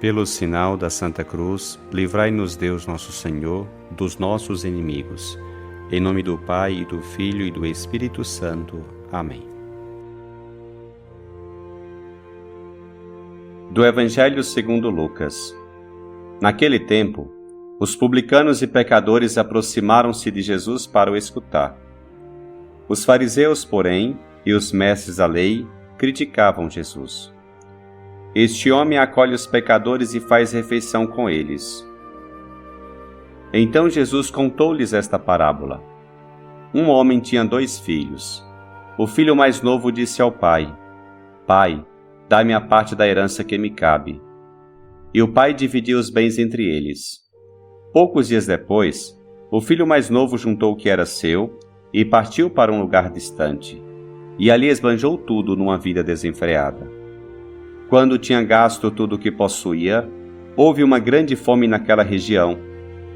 Pelo sinal da Santa Cruz, livrai-nos Deus nosso Senhor dos nossos inimigos. Em nome do Pai, e do Filho e do Espírito Santo. Amém. Do Evangelho segundo Lucas. Naquele tempo, os publicanos e pecadores aproximaram-se de Jesus para o escutar. Os fariseus, porém, e os mestres da lei criticavam Jesus. Este homem acolhe os pecadores e faz refeição com eles. Então Jesus contou-lhes esta parábola. Um homem tinha 2 filhos. O filho mais novo disse ao pai: Pai, dá-me a parte da herança que me cabe. E o pai dividiu os bens entre eles. Poucos dias depois, o filho mais novo juntou o que era seu e partiu para um lugar distante. E ali esbanjou tudo numa vida desenfreada. Quando tinha gasto tudo o que possuía, houve uma grande fome naquela região,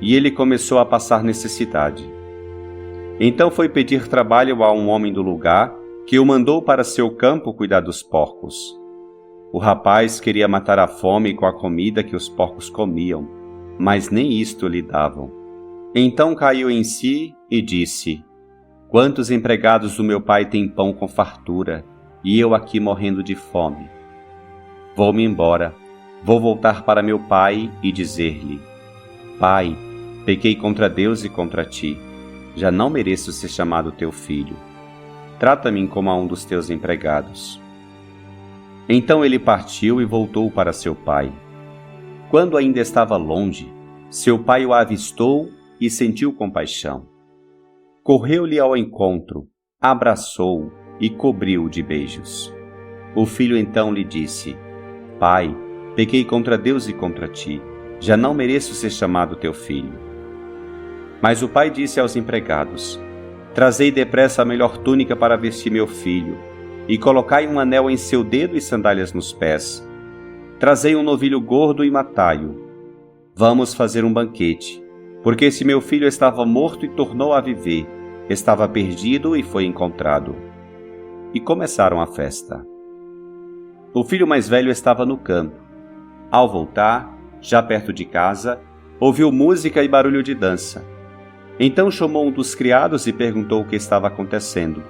e ele começou a passar necessidade. Então foi pedir trabalho a um homem do lugar, que o mandou para seu campo cuidar dos porcos. O rapaz queria matar a fome com a comida que os porcos comiam, mas nem isto lhe davam. Então caiu em si e disse: Quantos empregados do meu pai têm pão com fartura, e eu aqui morrendo de fome? Vou-me embora, vou voltar para meu pai e dizer-lhe: Pai, pequei contra Deus e contra ti, já não mereço ser chamado teu filho. Trata-me como a um dos teus empregados. Então ele partiu e voltou para seu pai. Quando ainda estava longe, seu pai o avistou e sentiu compaixão. Correu-lhe ao encontro, abraçou-o e cobriu-o de beijos. O filho então lhe disse: Pai, pequei contra Deus e contra ti, já não mereço ser chamado teu filho. Mas o pai disse aos empregados: Trazei depressa a melhor túnica para vestir meu filho, e colocai um anel em seu dedo e sandálias nos pés. Trazei um novilho gordo e matai-o. Vamos fazer um banquete, porque esse meu filho estava morto e tornou a viver, estava perdido e foi encontrado. E começaram a festa. O filho mais velho estava no campo. Ao voltar, já perto de casa, ouviu música e barulho de dança. Então chamou um dos criados e perguntou o que estava acontecendo.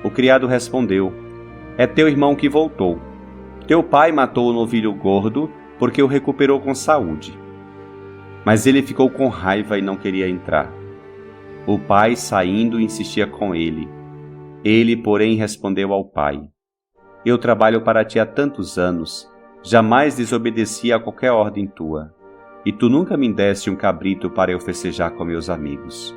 O criado respondeu: É teu irmão que voltou. Teu pai matou o novilho gordo porque o recuperou com saúde. Mas ele ficou com raiva e não queria entrar. O pai, saindo, insistia com ele. Ele, porém, respondeu ao pai: Eu trabalho para ti há tantos anos, jamais desobedeci a qualquer ordem tua, e tu nunca me deste um cabrito para eu festejar com meus amigos.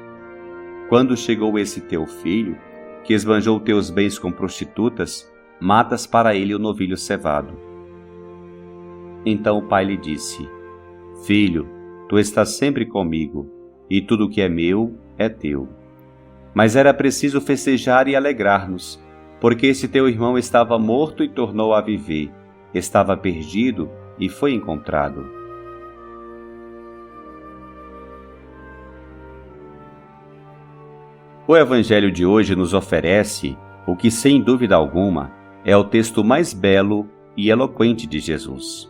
Quando chegou esse teu filho, que esbanjou teus bens com prostitutas, matas para ele o novilho cevado. Então o pai lhe disse: Filho, tu estás sempre comigo, e tudo o que é meu é teu. Mas era preciso festejar e alegrar-nos, porque esse teu irmão estava morto e tornou a viver, estava perdido e foi encontrado. O Evangelho de hoje nos oferece o que, sem dúvida alguma, é o texto mais belo e eloquente de Jesus: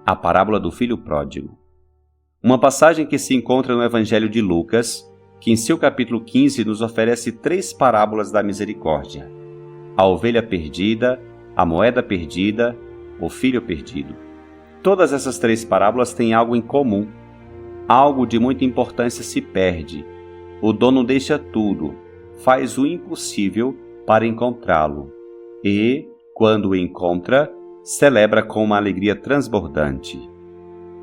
a parábola do filho pródigo. Uma passagem que se encontra no Evangelho de Lucas, que em seu capítulo 15 nos oferece 3 parábolas da misericórdia: a ovelha perdida, a moeda perdida, o filho perdido. Todas essas 3 parábolas têm algo em comum. Algo de muita importância se perde. O dono deixa tudo, faz o impossível para encontrá-lo e, quando o encontra, celebra com uma alegria transbordante.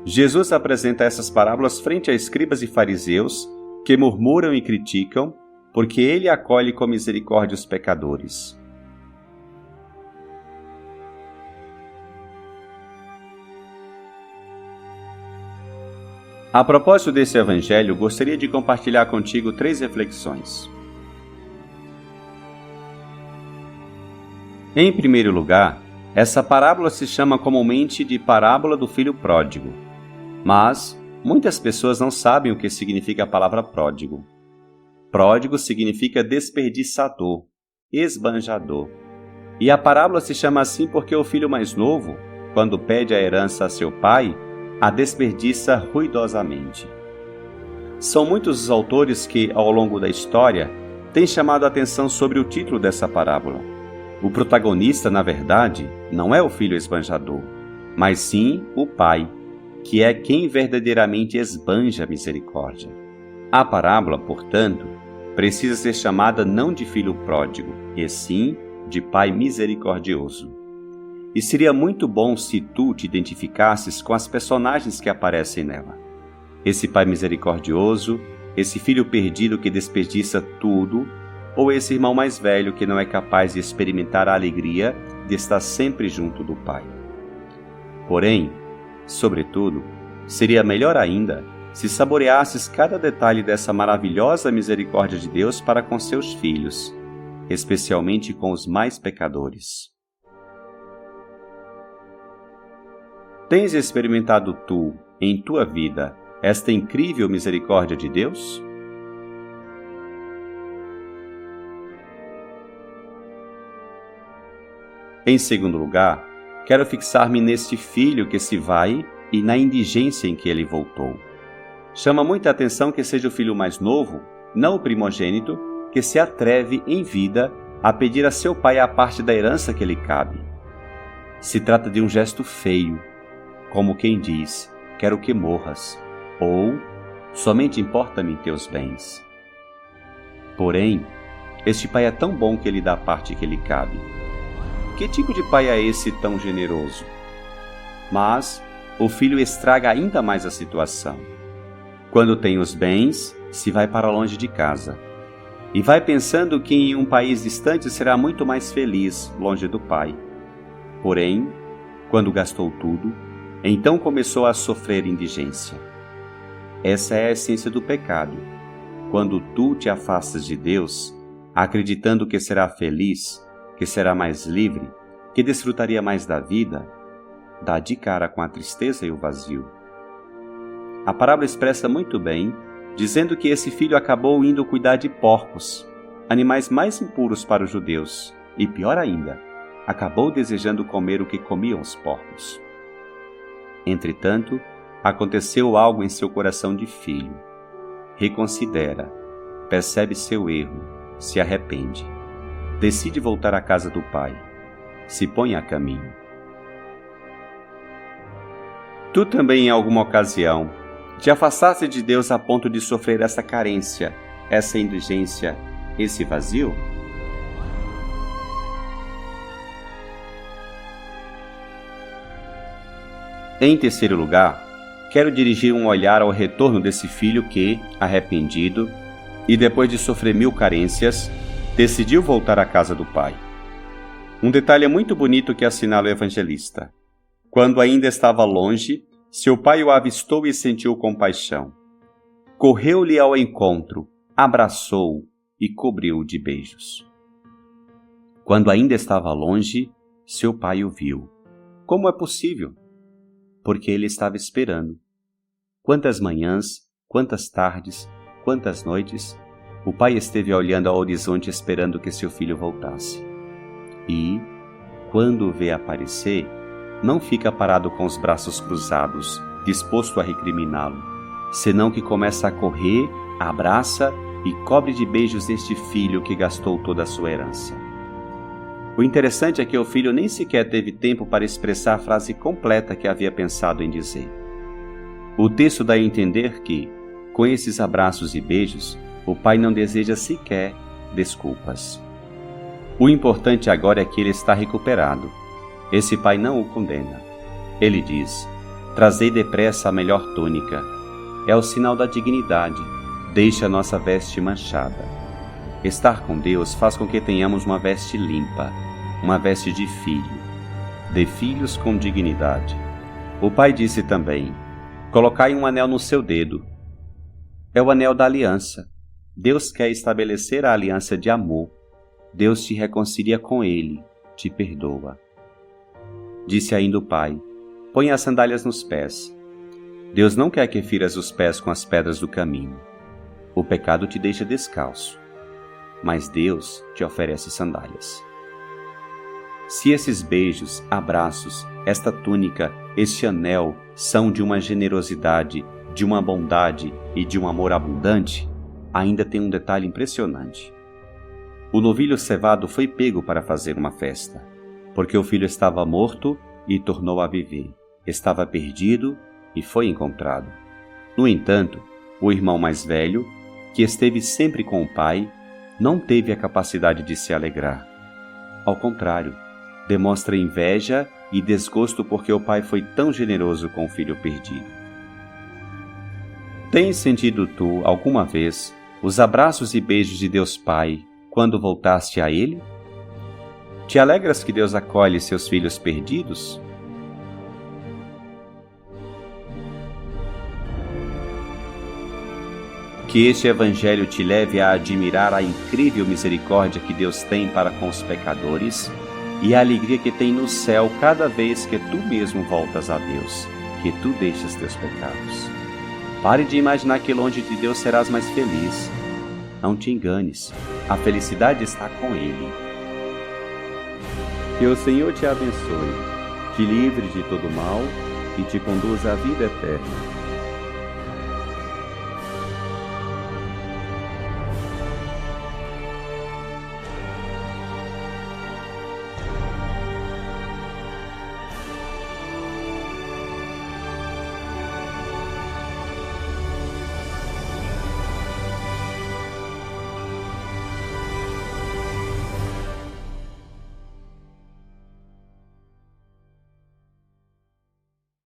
Jesus apresenta essas parábolas frente a escribas e fariseus que murmuram e criticam, porque ele acolhe com misericórdia os pecadores. A propósito desse evangelho, gostaria de compartilhar contigo 3 reflexões. Em primeiro lugar, essa parábola se chama comumente de parábola do filho pródigo, mas muitas pessoas não sabem o que significa a palavra pródigo. Pródigo significa desperdiçador, esbanjador. E a parábola se chama assim porque o filho mais novo, quando pede a herança a seu pai, a desperdiça ruidosamente. São muitos os autores que, ao longo da história, têm chamado a atenção sobre o título dessa parábola. O protagonista, na verdade, não é o filho esbanjador, mas sim o pai, que é quem verdadeiramente esbanja a misericórdia. A parábola, portanto, precisa ser chamada não de filho pródigo, e sim de pai misericordioso. E seria muito bom se tu te identificasses com as personagens que aparecem nela. Esse pai misericordioso, esse filho perdido que desperdiça tudo, ou esse irmão mais velho que não é capaz de experimentar a alegria de estar sempre junto do pai. Porém, sobretudo, seria melhor ainda se saboreasses cada detalhe dessa maravilhosa misericórdia de Deus para com seus filhos, especialmente com os mais pecadores. Tens experimentado tu, em tua vida, esta incrível misericórdia de Deus? Em segundo lugar, quero fixar-me neste filho que se vai e na indigência em que ele voltou. Chama muita atenção que seja o filho mais novo, não o primogênito, que se atreve em vida a pedir a seu pai a parte da herança que lhe cabe. Se trata de um gesto feio, como quem diz, quero que morras, ou somente importa-me teus bens. Porém, este pai é tão bom que lhe dá a parte que lhe cabe. Que tipo de pai é esse tão generoso? Mas o filho estraga ainda mais a situação. Quando tem os bens, se vai para longe de casa. E vai pensando que em um país distante será muito mais feliz, longe do pai. Porém, quando gastou tudo, então começou a sofrer indigência. Essa é a essência do pecado. Quando tu te afastas de Deus, acreditando que será feliz, que será mais livre, que desfrutaria mais da vida, dá de cara com a tristeza e o vazio. A parábola expressa muito bem, dizendo que esse filho acabou indo cuidar de porcos, animais mais impuros para os judeus, e pior ainda, acabou desejando comer o que comiam os porcos. Entretanto, aconteceu algo em seu coração de filho. Reconsidera, percebe seu erro, se arrepende, decide voltar à casa do pai, se põe a caminho. Tu também, em alguma ocasião, te afastaste de Deus a ponto de sofrer essa carência, essa indigência, esse vazio? Em terceiro lugar, quero dirigir um olhar ao retorno desse filho que, arrependido, e depois de sofrer 1000 carências, decidiu voltar à casa do pai. Um detalhe muito bonito que assinala o evangelista. Quando ainda estava longe, seu pai o avistou e sentiu compaixão. Correu-lhe ao encontro, abraçou-o e cobriu-o de beijos. Quando ainda estava longe, seu pai o viu. Como é possível? Porque ele estava esperando. Quantas manhãs, quantas tardes, quantas noites, o pai esteve olhando ao horizonte esperando que seu filho voltasse. E, quando o vê aparecer, não fica parado com os braços cruzados, disposto a recriminá-lo, senão que começa a correr, abraça e cobre de beijos este filho que gastou toda a sua herança. O interessante é que o filho nem sequer teve tempo para expressar a frase completa que havia pensado em dizer. O texto dá a entender que, com esses abraços e beijos, o pai não deseja sequer desculpas. O importante agora é que ele está recuperado. Esse pai não o condena. Ele diz: trazei depressa a melhor túnica. É o sinal da dignidade. Deixe a nossa veste manchada. Estar com Deus faz com que tenhamos uma veste limpa, uma veste de filho, de filhos com dignidade. O pai disse também: colocai um anel no seu dedo. É o anel da aliança. Deus quer estabelecer a aliança de amor. Deus te reconcilia com Ele, te perdoa. Disse ainda o pai: põe as sandálias nos pés. Deus não quer que firas os pés com as pedras do caminho. O pecado te deixa descalço, mas Deus te oferece sandálias. Se esses beijos, abraços, esta túnica, este anel são de uma generosidade, de uma bondade e de um amor abundante, ainda tem um detalhe impressionante. O novilho cevado foi pego para fazer uma festa, porque o filho estava morto e tornou a viver, estava perdido e foi encontrado. No entanto, o irmão mais velho, que esteve sempre com o pai, não teve a capacidade de se alegrar. Ao contrário, demonstra inveja e desgosto porque o pai foi tão generoso com o filho perdido. Tens sentido tu, alguma vez, os abraços e beijos de Deus Pai quando voltaste a Ele? Te alegras que Deus acolhe seus filhos perdidos? Que este Evangelho te leve a admirar a incrível misericórdia que Deus tem para com os pecadores e a alegria que tem no céu cada vez que tu mesmo voltas a Deus, que tu deixas teus pecados. Pare de imaginar que longe de Deus serás mais feliz. Não te enganes, a felicidade está com Ele. Que o Senhor te abençoe, te livre de todo mal e te conduza à vida eterna.